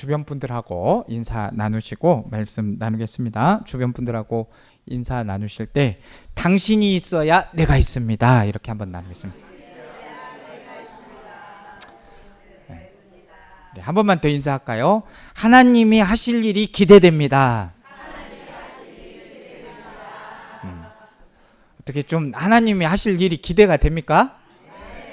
주변 분들하고 인사 나누시고 말씀 나누겠습니다. 주변 분들하고 인사 나누실 때 당신이 있어야 내가 있습니다. 이렇게 한번 나누겠습니다. 네, 한 번만 더 인사할까요? 하나님이 하실 일이 기대됩니다. 어떻게 좀 하나님이 하실 일이 기대가 됩니까?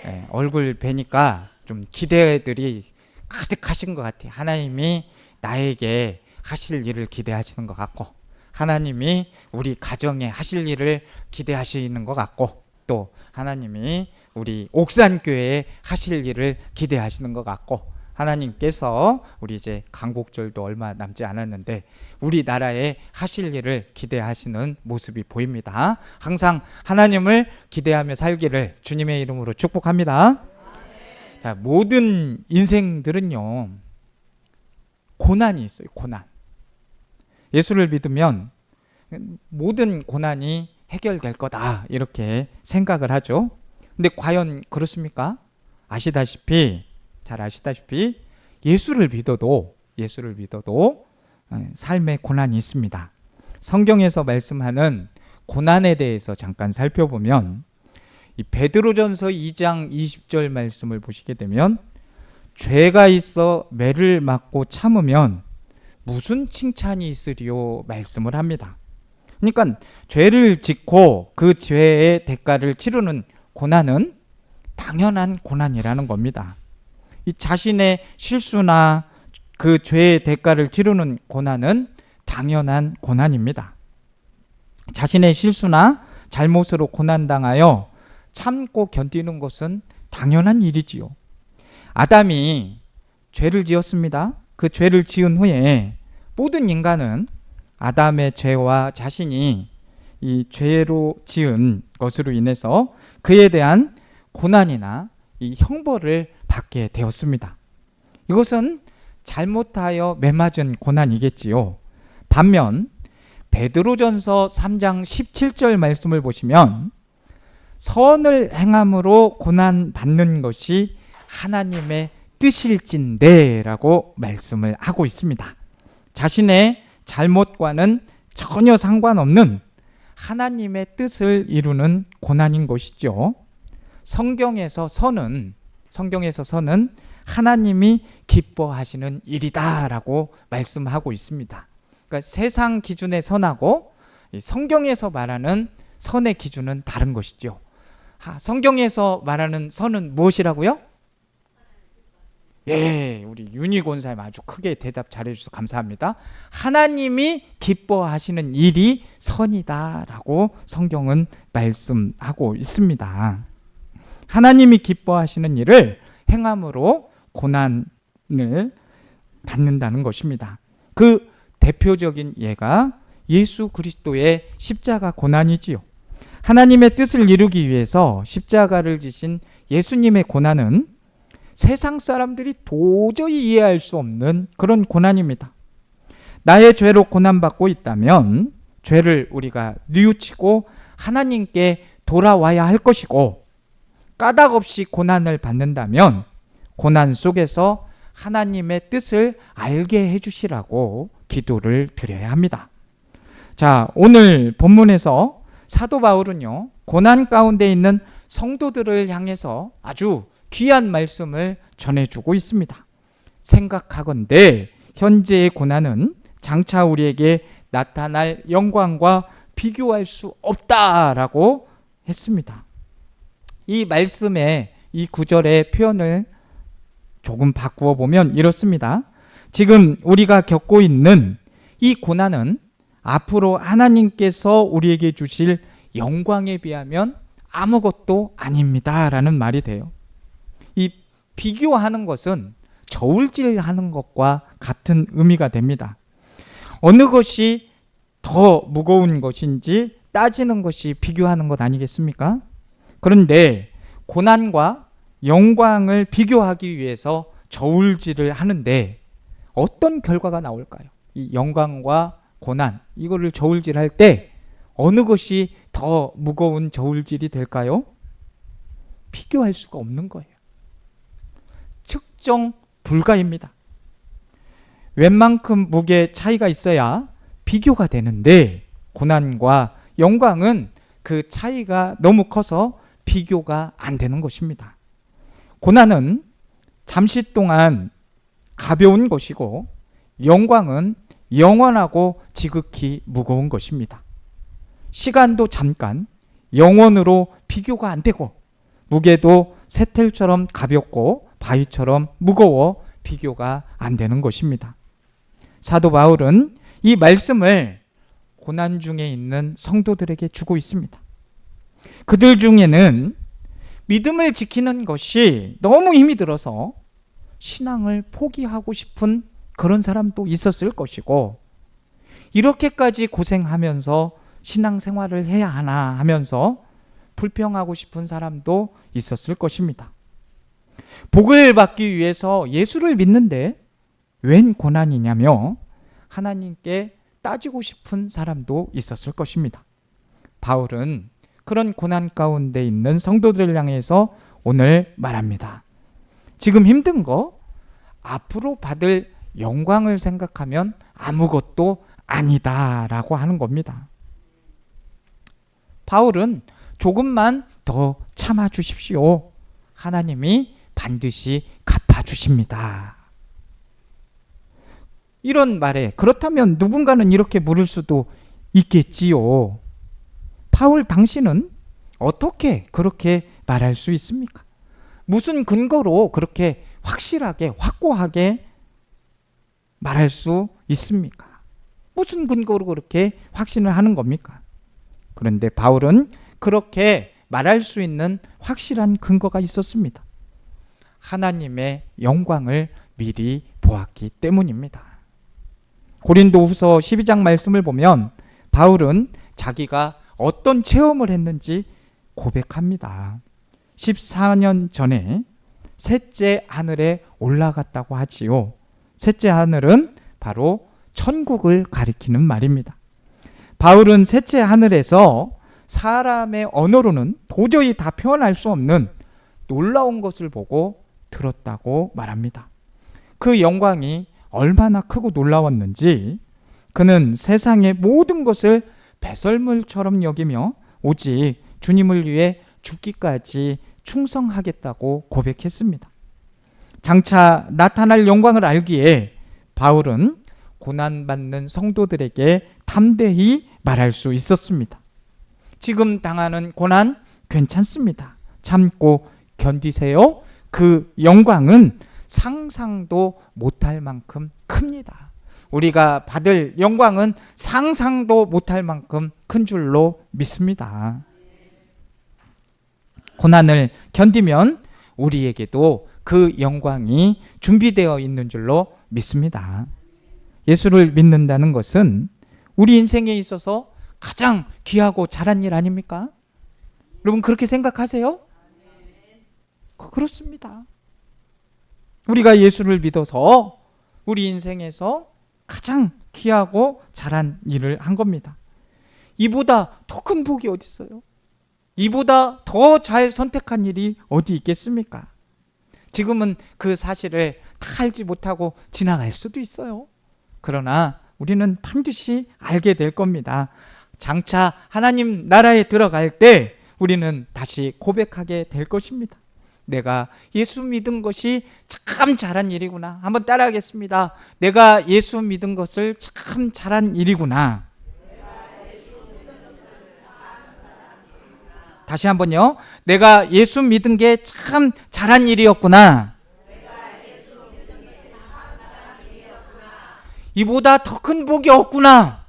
네, 얼굴 뵈니까 좀 기대들이 가득하신 것 같아요. 하나님이 나에게 하실 일을 기대하시는 것 같고, 하나님이 우리 가정에 하실 일을 기대하시는 것 같고, 또 하나님이 우리 옥산교회에 하실 일을 기대하시는 것 같고, 하나님께서 우리 이제 강복절도 얼마 남지 않았는데 우리나라에 하실 일을 기대하시는 모습이 보입니다. 항상 하나님을 기대하며 살기를 주님의 이름으로 축복합니다. 자, 모든 인생들은요, 고난이 있어요. 고난. 예수를 믿으면 모든 고난이 해결될 거다 이렇게 생각을 하죠. 근데 과연 그렇습니까? 잘 아시다시피 예수를 믿어도 삶의 고난이 있습니다. 성경에서 말씀하는 고난에 대해서 잠깐 살펴보면 이 베드로전서 2장 20절 말씀을 보시게 되면 죄가 있어 매를 맞고 참으면 무슨 칭찬이 있으리요 말씀을 합니다. 그러니까 죄를 짓고 그 죄의 대가를 치르는 고난은 당연한 고난이라는 겁니다. 이 자신의 실수나 그 죄의 대가를 치르는 고난은 당연한 고난입니다. 자신의 실수나 잘못으로 고난당하여 참고 견디는 것은 당연한 일이지요. 아담이 죄를 지었습니다. 그 죄를 지은 후에 모든 인간은 아담의 죄와 자신이 이 죄로 지은 것으로 인해서 그에 대한 고난이나 이 형벌을 받게 되었습니다. 이것은 잘못하여 매맞은 고난이겠지요. 반면 베드로전서 3장 17절 말씀을 보시면 선을 행함으로 고난받는 것이 하나님의 뜻일진데 라고 말씀을 하고 있습니다. 자신의 잘못과는 전혀 상관없는 하나님의 뜻을 이루는 고난인 것이죠. 성경에서 선은 하나님이 기뻐하시는 일이다라고 말씀하고 있습니다. 그러니까 세상 기준의 선하고 성경에서 말하는 선의 기준은 다른 것이죠. 성경에서 말하는 선은 무엇이라고요? 예, 우리 윤희 권사님 아주 크게 대답 잘해 주셔서 감사합니다. 하나님이 기뻐하시는 일이 선이다라고 성경은 말씀하고 있습니다. 하나님이 기뻐하시는 일을 행함으로 고난을 받는다는 것입니다. 그 대표적인 예가 예수 그리스도의 십자가 고난이지요. 하나님의 뜻을 이루기 위해서 십자가를 지신 예수님의 고난은 세상 사람들이 도저히 이해할 수 없는 그런 고난입니다. 나의 죄로 고난받고 있다면 죄를 우리가 뉘우치고 하나님께 돌아와야 할 것이고, 까닭 없이 고난을 받는다면 고난 속에서 하나님의 뜻을 알게 해주시라고 기도를 드려야 합니다. 자, 오늘 본문에서 사도 바울은요, 고난 가운데 있는 성도들을 향해서 아주 귀한 말씀을 전해주고 있습니다. 생각하건대 현재의 고난은 장차 우리에게 나타날 영광과 비교할 수 없다라고 했습니다. 이 말씀의 이 구절의 표현을 조금 바꾸어 보면 이렇습니다. 지금 우리가 겪고 있는 이 고난은 앞으로 하나님께서 우리에게 주실 영광에 비하면 아무것도 아닙니다라는 말이 돼요. 이 비교하는 것은 저울질하는 것과 같은 의미가 됩니다. 어느 것이 더 무거운 것인지 따지는 것이 비교하는 것 아니겠습니까? 그런데 고난과 영광을 비교하기 위해서 저울질을 하는데 어떤 결과가 나올까요? 이 영광과 고난, 이거를 저울질할 때 어느 것이 더 무거운 저울질이 될까요? 비교할 수가 없는 거예요. 측정 불가입니다. 웬만큼 무게 차이가 있어야 비교가 되는데 고난과 영광은 그 차이가 너무 커서 비교가 안 되는 것입니다. 고난은 잠시 동안 가벼운 것이고 영광은 영원하고 지극히 무거운 것입니다. 시간도 잠깐, 영원으로 비교가 안 되고 무게도 쇠틀처럼 가볍고 바위처럼 무거워 비교가 안 되는 것입니다. 사도 바울은 이 말씀을 고난 중에 있는 성도들에게 주고 있습니다. 그들 중에는 믿음을 지키는 것이 너무 힘이 들어서 신앙을 포기하고 싶은 그런 사람도 있었을 것이고, 이렇게까지 고생하면서 신앙생활을 해야 하나 하면서 불평하고 싶은 사람도 있었을 것입니다. 복을 받기 위해서 예수를 믿는데 웬 고난이냐며 하나님께 따지고 싶은 사람도 있었을 것입니다. 바울은 그런 고난 가운데 있는 성도들을 향해서 오늘 말합니다. 지금 힘든 거 앞으로 받을 영광을 생각하면 아무것도 아니다라고 하는 겁니다. 바울은 조금만 더 참아 주십시오. 하나님이 반드시 갚아 주십니다. 이런 말에 그렇다면 누군가는 이렇게 물을 수도 있겠지요. 바울 당신은 어떻게 그렇게 말할 수 있습니까? 무슨 근거로 그렇게 확실하게 확고하게 말할 수 있습니까? 무슨 근거로 그렇게 확신을 하는 겁니까? 그런데 바울은 그렇게 말할 수 있는 확실한 근거가 있었습니다. 하나님의 영광을 미리 보았기 때문입니다. 고린도후서 12장 말씀을 보면 바울은 자기가 어떤 체험을 했는지 고백합니다. 14년 전에 셋째 하늘에 올라갔다고 하지요. 셋째 하늘은 바로 천국을 가리키는 말입니다. 바울은 셋째 하늘에서 사람의 언어로는 도저히 다 표현할 수 없는 놀라운 것을 보고 들었다고 말합니다. 그 영광이 얼마나 크고 놀라웠는지 그는 세상의 모든 것을 배설물처럼 여기며 오직 주님을 위해 죽기까지 충성하겠다고 고백했습니다. 장차 나타날 영광을 알기에 바울은 고난받는 성도들에게 담대히 말할 수 있었습니다. 지금 당하는 고난 괜찮습니다. 참고 견디세요. 그 영광은 상상도 못할 만큼 큽니다. 우리가 받을 영광은 상상도 못할 만큼 큰 줄로 믿습니다. 고난을 견디면 우리에게도 그 영광이 준비되어 있는 줄로 믿습니다. 예수를 믿는다는 것은 우리 인생에 있어서 가장 귀하고 잘한 일 아닙니까? 여러분 그렇게 생각하세요? 그렇습니다. 우리가 예수를 믿어서 우리 인생에서 가장 귀하고 잘한 일을 한 겁니다. 이보다 더 큰 복이 어디 있어요? 이보다 더 잘 선택한 일이 어디 있겠습니까? 지금은 그 사실을 다 알지 못하고 지나갈 수도 있어요. 그러나 우리는 반드시 알게 될 겁니다. 장차 하나님 나라에 들어갈 때 우리는 다시 고백하게 될 것입니다. 내가 예수 믿은 것이 참 잘한 일이구나. 한번 따라하겠습니다. 내가 예수 믿은 것을 참 잘한 일이구나. 다시 한번요. 내가 예수 믿은 게 참 잘한 일이었구나. 이보다 더 큰 복이 없구나.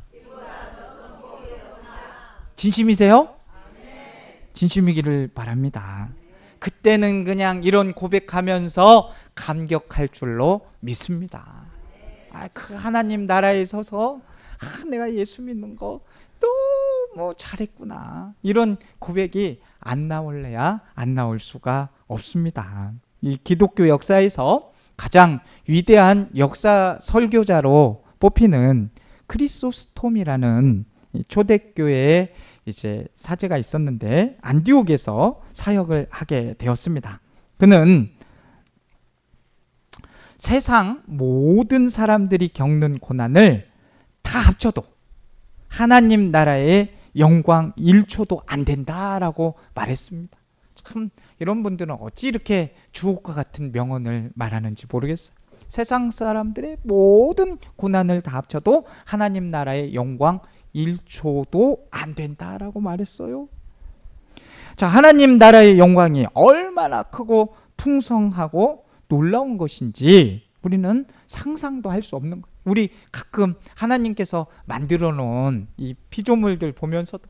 진심이세요? 진심이기를 바랍니다. 그때는 그냥 이런 고백하면서 감격할 줄로 믿습니다. 그 하나님 나라에 서서 내가 예수 믿는 거 너무 잘했구나. 이런 고백이 안 나올래야 안 나올 수가 없습니다. 이 기독교 역사에서 가장 위대한 역사 설교자로 뽑히는 크리소스톰이라는 초대교회의 이제 사제가 있었는데 안디옥에서 사역을 하게 되었습니다. 그는 세상 모든 사람들이 겪는 고난을 다 합쳐도 하나님 나라의 영광 1초도 안 된다라고 말했습니다. 참 이런 분들은 어찌 이렇게 주옥과 같은 명언을 말하는지 모르겠어요. 세상 사람들의 모든 고난을 다 합쳐도 하나님 나라의 영광 1초도 안 된다라고 말했어요. 자, 하나님 나라의 영광이 얼마나 크고 풍성하고 놀라운 것인지 우리는 상상도 할 수 없는 거예요. 우리 가끔 하나님께서 만들어 놓은 이 피조물들 보면서도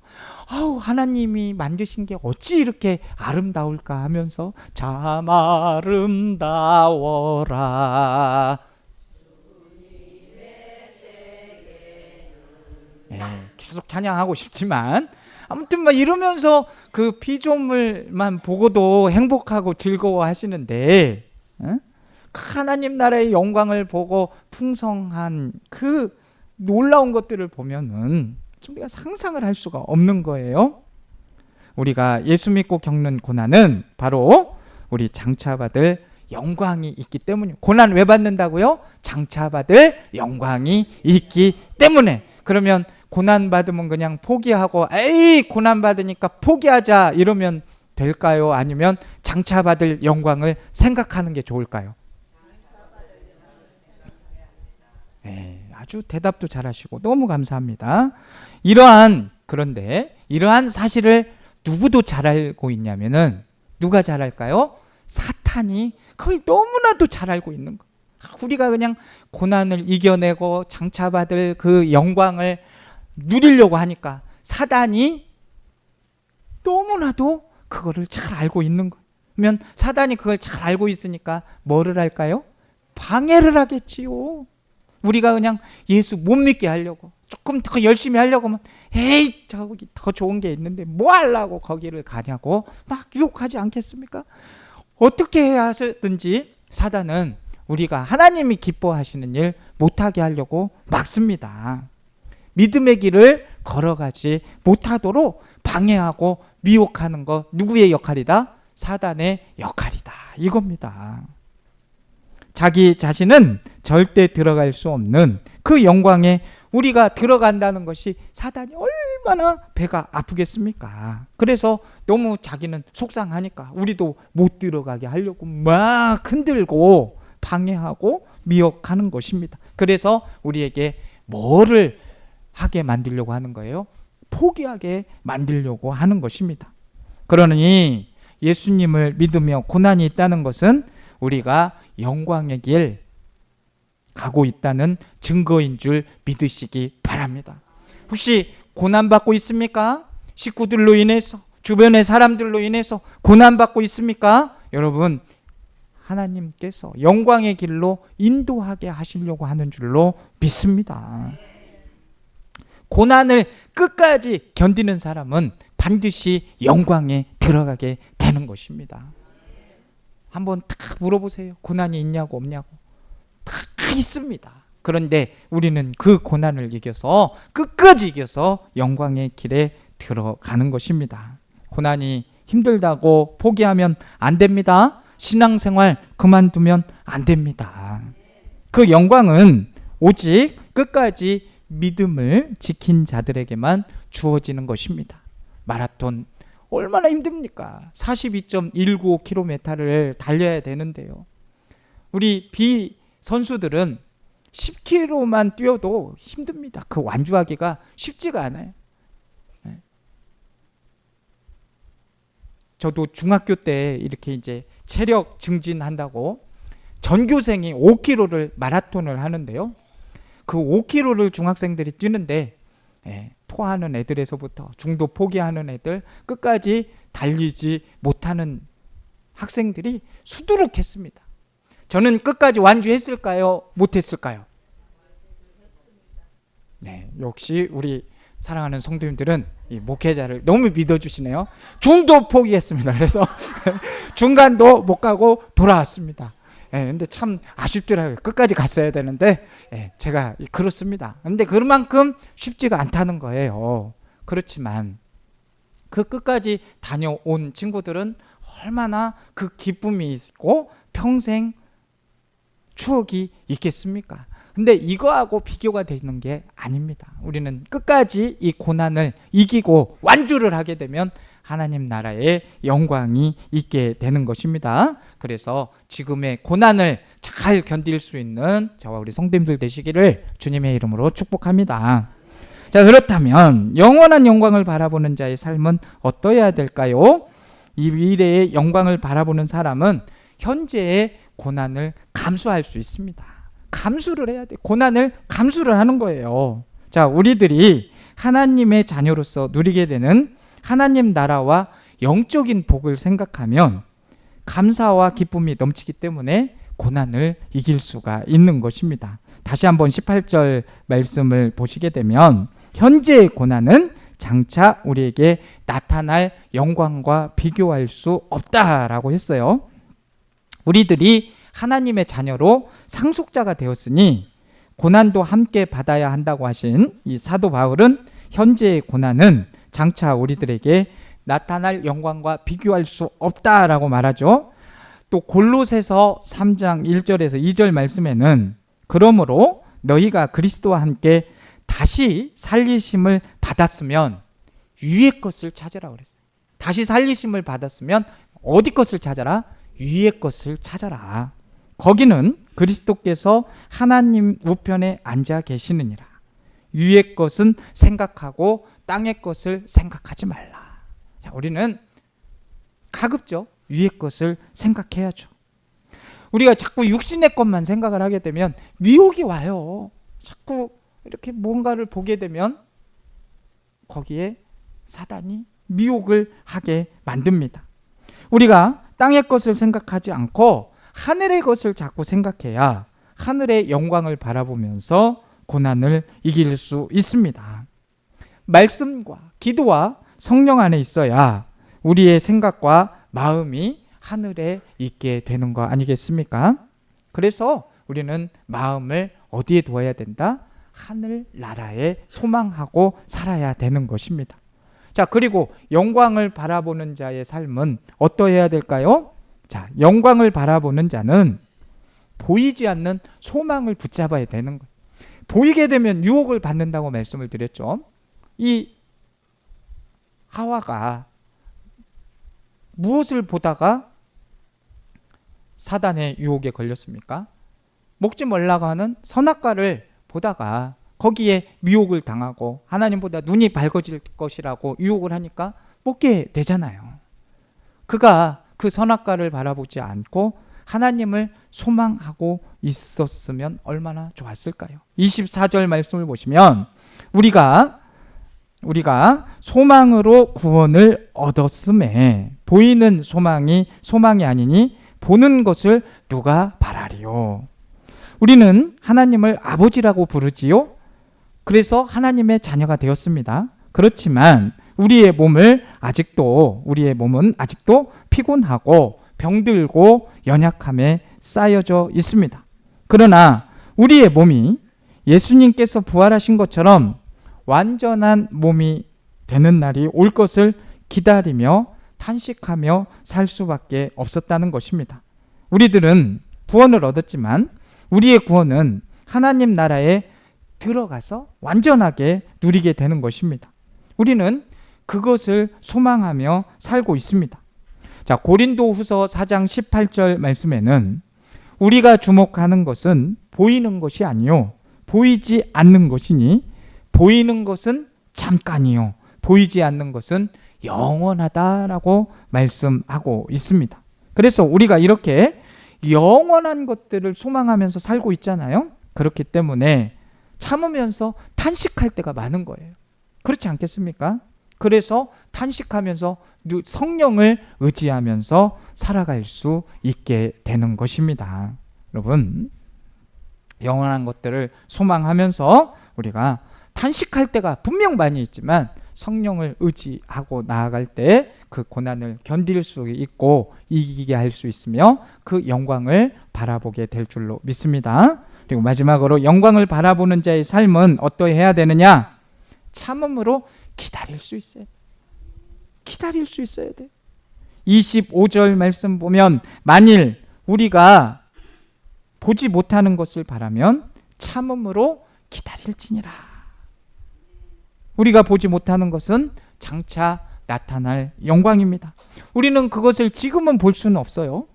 하나님이 만드신 게 어찌 이렇게 아름다울까 하면서 참 아름다워라. 계속 찬양하고 싶지만 아무튼 이러면서 그 피조물만 보고도 행복하고 즐거워 하시는데 하나님 나라의 영광을 보고 풍성한 그 놀라운 것들을 보면은 우리가 상상을 할 수가 없는 거예요. 우리가 예수 믿고 겪는 고난은 바로 우리 장차받을 영광이 있기 때문이에요. 고난 왜 받는다고요? 장차받을 영광이 있기 때문에. 그러면 고난 받으면 그냥 포기하고 에이 고난 받으니까 포기하자 이러면 될까요? 아니면 장차받을 영광을 생각하는 게 좋을까요? 아주 대답도 잘하시고 너무 감사합니다. 그런데 이러한 사실을 누구도 잘 알고 있냐면은 누가 잘 알까요? 사탄이 그걸 너무나도 잘 알고 있는 거. 우리가 그냥 고난을 이겨내고 장차받을 그 영광을 누리려고 하니까 사단이 너무나도 그거를 잘 알고 있는 거예요. 그러면 사단이 그걸 잘 알고 있으니까 뭐를 할까요? 방해를 하겠지요. 우리가 그냥 예수 못 믿게 하려고 조금 더 열심히 하려고 하면 에이 저기 더 좋은 게 있는데 뭐 하려고 거기를 가냐고 막 유혹하지 않겠습니까? 어떻게 해야 하든지 사단은 우리가 하나님이 기뻐하시는 일 못하게 하려고 막습니다. 믿음의 길을 걸어가지 못하도록 방해하고 미혹하는 거 누구의 역할이다? 사단의 역할이다 이겁니다. 자기 자신은 절대 들어갈 수 없는 그 영광에 우리가 들어간다는 것이 사단이 얼마나 배가 아프겠습니까? 그래서 너무 자기는 속상하니까 우리도 못 들어가게 하려고 막 흔들고 방해하고 미혹하는 것입니다. 그래서 우리에게 뭐를 하게 만들려고 하는 거예요? 포기하게 만들려고 하는 것입니다. 그러니 예수님을 믿으며 고난이 있다는 것은 우리가 영광의 길 가고 있다는 증거인 줄 믿으시기 바랍니다. 혹시 고난받고 있습니까? 식구들로 인해서, 주변의 사람들로 인해서 고난받고 있습니까? 여러분, 하나님께서 영광의 길로 인도하게 하시려고 하는 줄로 믿습니다. 고난을 끝까지 견디는 사람은 반드시 영광에 들어가게 되는 것입니다. 한번 딱 물어보세요. 고난이 있냐고 없냐고. 다 있습니다. 그런데 우리는 그 고난을 이겨서 끝까지 이겨서 영광의 길에 들어가는 것입니다. 고난이 힘들다고 포기하면 안 됩니다. 신앙생활 그만두면 안 됩니다. 그 영광은 오직 끝까지 믿음을 지킨 자들에게만 주어지는 것입니다. 마라톤 얼마나 힘듭니까? 42.195km를 달려야 되는데요. 우리 비 선수들은 10km만 뛰어도 힘듭니다. 그 완주하기가 쉽지가 않아요. 저도 중학교 때 이렇게 이제 체력 증진한다고 전교생이 5km를 마라톤을 하는데요. 그 5km를 중학생들이 뛰는데 토하는 애들에서부터 중도 포기하는 애들 끝까지 달리지 못하는 학생들이 수두룩했습니다. 저는 끝까지 완주했을까요? 못했을까요? 네, 역시 우리 사랑하는 성도님들은 이 목회자를 너무 믿어주시네요. 중도 포기했습니다. 그래서 중간도 못 가고 돌아왔습니다. 근데 참 아쉽더라고요. 끝까지 갔어야 되는데 제가 그렇습니다. 근데 그만큼 쉽지가 않다는 거예요. 그렇지만 그 끝까지 다녀온 친구들은 얼마나 그 기쁨이 있고 평생 추억이 있겠습니까? 근데 이거하고 비교가 되는 게 아닙니다. 우리는 끝까지 이 고난을 이기고 완주를 하게 되면 하나님 나라의 영광이 있게 되는 것입니다. 그래서 지금의 고난을 잘 견딜 수 있는 저와 우리 성도님들 되시기를 주님의 이름으로 축복합니다. 자, 그렇다면 영원한 영광을 바라보는 자의 삶은 어떠해야 될까요? 이 미래의 영광을 바라보는 사람은 현재의 고난을 감수할 수 있습니다. 감수를 해야 돼. 고난을 감수를 하는 거예요. 자, 우리들이 하나님의 자녀로서 누리게 되는 하나님 나라와 영적인 복을 생각하면 감사와 기쁨이 넘치기 때문에 고난을 이길 수가 있는 것입니다. 다시 한번 18절 말씀을 보시게 되면 현재의 고난은 장차 우리에게 나타날 영광과 비교할 수 없다라고 했어요. 우리들이 하나님의 자녀로 상속자가 되었으니 고난도 함께 받아야 한다고 하신 이 사도 바울은 현재의 고난은 장차 우리들에게 나타날 영광과 비교할 수 없다라고 말하죠. 또 골로새서 3장 1절에서 2절 말씀에는 그러므로 너희가 그리스도와 함께 다시 살리심을 받았으면 위의 것을 찾으라 그랬어요. 다시 살리심을 받았으면 어디 것을 찾아라? 위의 것을 찾아라. 거기는 그리스도께서 하나님 우편에 앉아 계시느니라. 위의 것은 생각하고 땅의 것을 생각하지 말라. 자, 우리는 가급적 위의 것을 생각해야죠. 우리가 자꾸 육신의 것만 생각을 하게 되면 미혹이 와요. 자꾸 이렇게 뭔가를 보게 되면 거기에 사단이 미혹을 하게 만듭니다. 우리가 땅의 것을 생각하지 않고 하늘의 것을 자꾸 생각해야 하늘의 영광을 바라보면서 고난을 이길 수 있습니다. 말씀과 기도와 성령 안에 있어야 우리의 생각과 마음이 하늘에 있게 되는 거 아니겠습니까? 그래서 우리는 마음을 어디에 두어야 된다? 하늘 나라에 소망하고 살아야 되는 것입니다. 자, 그리고 영광을 바라보는 자의 삶은 어떠해야 될까요? 자, 영광을 바라보는 자는 보이지 않는 소망을 붙잡아야 되는 거예요. 보이게 되면 유혹을 받는다고 말씀을 드렸죠. 이 하와가 무엇을 보다가 사단의 유혹에 걸렸습니까? 먹지 말라고 하는 선악과를 보다가 거기에 미혹을 당하고 하나님보다 눈이 밝아질 것이라고 유혹을 하니까 먹게 되잖아요. 그가 그 선악과를 바라보지 않고 하나님을 소망하고 있었으면 얼마나 좋았을까요? 24절 말씀을 보시면 우리가 소망으로 구원을 얻었음에 보이는 소망이 아니니 보는 것을 누가 바라리요. 우리는 하나님을 아버지라고 부르지요. 그래서 하나님의 자녀가 되었습니다. 그렇지만 우리의 몸은 아직도 피곤하고 병들고 연약함에 쌓여져 있습니다. 그러나 우리의 몸이 예수님께서 부활하신 것처럼 완전한 몸이 되는 날이 올 것을 기다리며 탄식하며 살 수밖에 없었다는 것입니다. 우리들은 구원을 얻었지만 우리의 구원은 하나님 나라에 들어가서 완전하게 누리게 되는 것입니다. 우리는 그것을 소망하며 살고 있습니다. 자, 고린도후서 4장 18절 말씀에는 우리가 주목하는 것은 보이는 것이 아니요 보이지 않는 것이니 보이는 것은 잠깐이요 보이지 않는 것은 영원하다라고 말씀하고 있습니다. 그래서 우리가 이렇게 영원한 것들을 소망하면서 살고 있잖아요. 그렇기 때문에 참으면서 탄식할 때가 많은 거예요. 그렇지 않겠습니까? 그래서 탄식하면서 성령을 의지하면서 살아갈 수 있게 되는 것입니다. 여러분, 영원한 것들을 소망하면서 우리가 탄식할 때가 분명 많이 있지만 성령을 의지하고 나아갈 때 그 고난을 견딜 수 있고 이기게 할 수 있으며 그 영광을 바라보게 될 줄로 믿습니다. 그리고 마지막으로 영광을 바라보는 자의 삶은 어떠해야 되느냐? 참음으로 기다릴 수 있어야 돼. 기다릴 수 있어야 돼. 25절 말씀 보면 만일 우리가 보지 못하는 것을 바라면 참음으로 기다릴지니라. 우리가 보지 못하는 것은 장차 나타날 영광입니다. 우리는 그것을 지금은 볼 수는 없어요.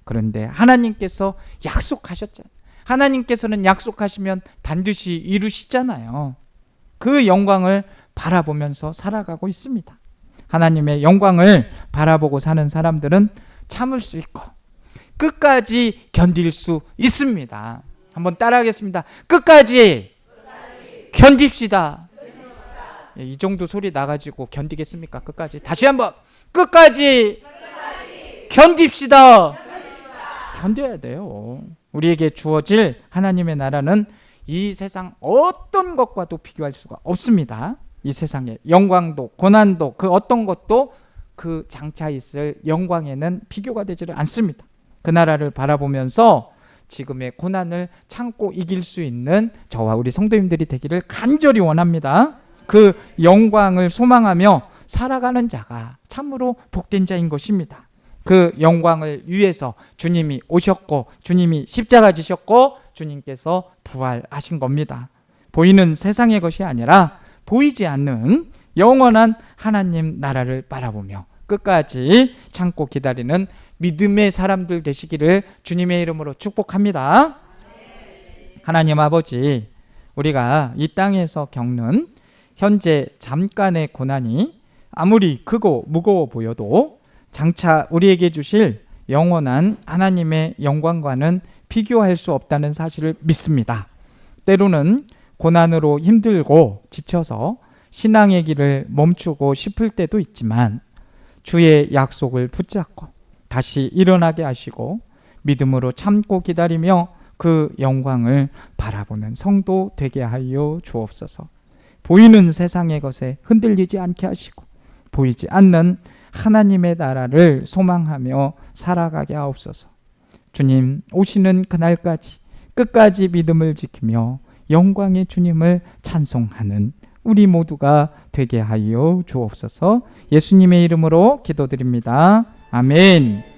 그런데 하나님께서 약속하셨잖아요. 하나님께서는 약속하시면 반드시 이루시잖아요. 그 영광을 바라보면서 살아가고 있습니다. 하나님의 영광을 바라보고 사는 사람들은 참을 수 있고 끝까지 견딜 수 있습니다. 한번 따라하겠습니다. 끝까지 견딥시다. 이 정도 소리 나가지고 견디겠습니까? 끝까지. 다시 한번. 끝까지 견딥시다. 견뎌야 돼요. 우리에게 주어질 하나님의 나라는 이 세상 어떤 것과도 비교할 수가 없습니다. 이 세상의 영광도 고난도 그 어떤 것도 그 장차 있을 영광에는 비교가 되지를 않습니다. 그 나라를 바라보면서 지금의 고난을 참고 이길 수 있는 저와 우리 성도님들이 되기를 간절히 원합니다. 그 영광을 소망하며 살아가는 자가 참으로 복된 자인 것입니다. 그 영광을 위해서 주님이 오셨고 주님이 십자가 지셨고 주님께서 부활하신 겁니다. 보이는 세상의 것이 아니라 보이지 않는 영원한 하나님 나라를 바라보며 끝까지 참고 기다리는 믿음의 사람들 되시기를 주님의 이름으로 축복합니다. 하나님 아버지, 우리가 이 땅에서 겪는 현재 잠깐의 고난이 아무리 크고 무거워 보여도 장차 우리에게 주실 영원한 하나님의 영광과는 비교할 수 없다는 사실을 믿습니다. 때로는 고난으로 힘들고 지쳐서 신앙의 길을 멈추고 싶을 때도 있지만 주의 약속을 붙잡고 다시 일어나게 하시고 믿음으로 참고 기다리며 그 영광을 바라보는 성도 되게 하여 주옵소서. 보이는 세상의 것에 흔들리지 않게 하시고 보이지 않는 하나님의 나라를 소망하며 살아가게 하옵소서. 주님 오시는 그날까지 끝까지 믿음을 지키며 영광의 주님을 찬송하는 우리 모두가 되게 하여 주옵소서. 예수님의 이름으로 기도드립니다. 아멘.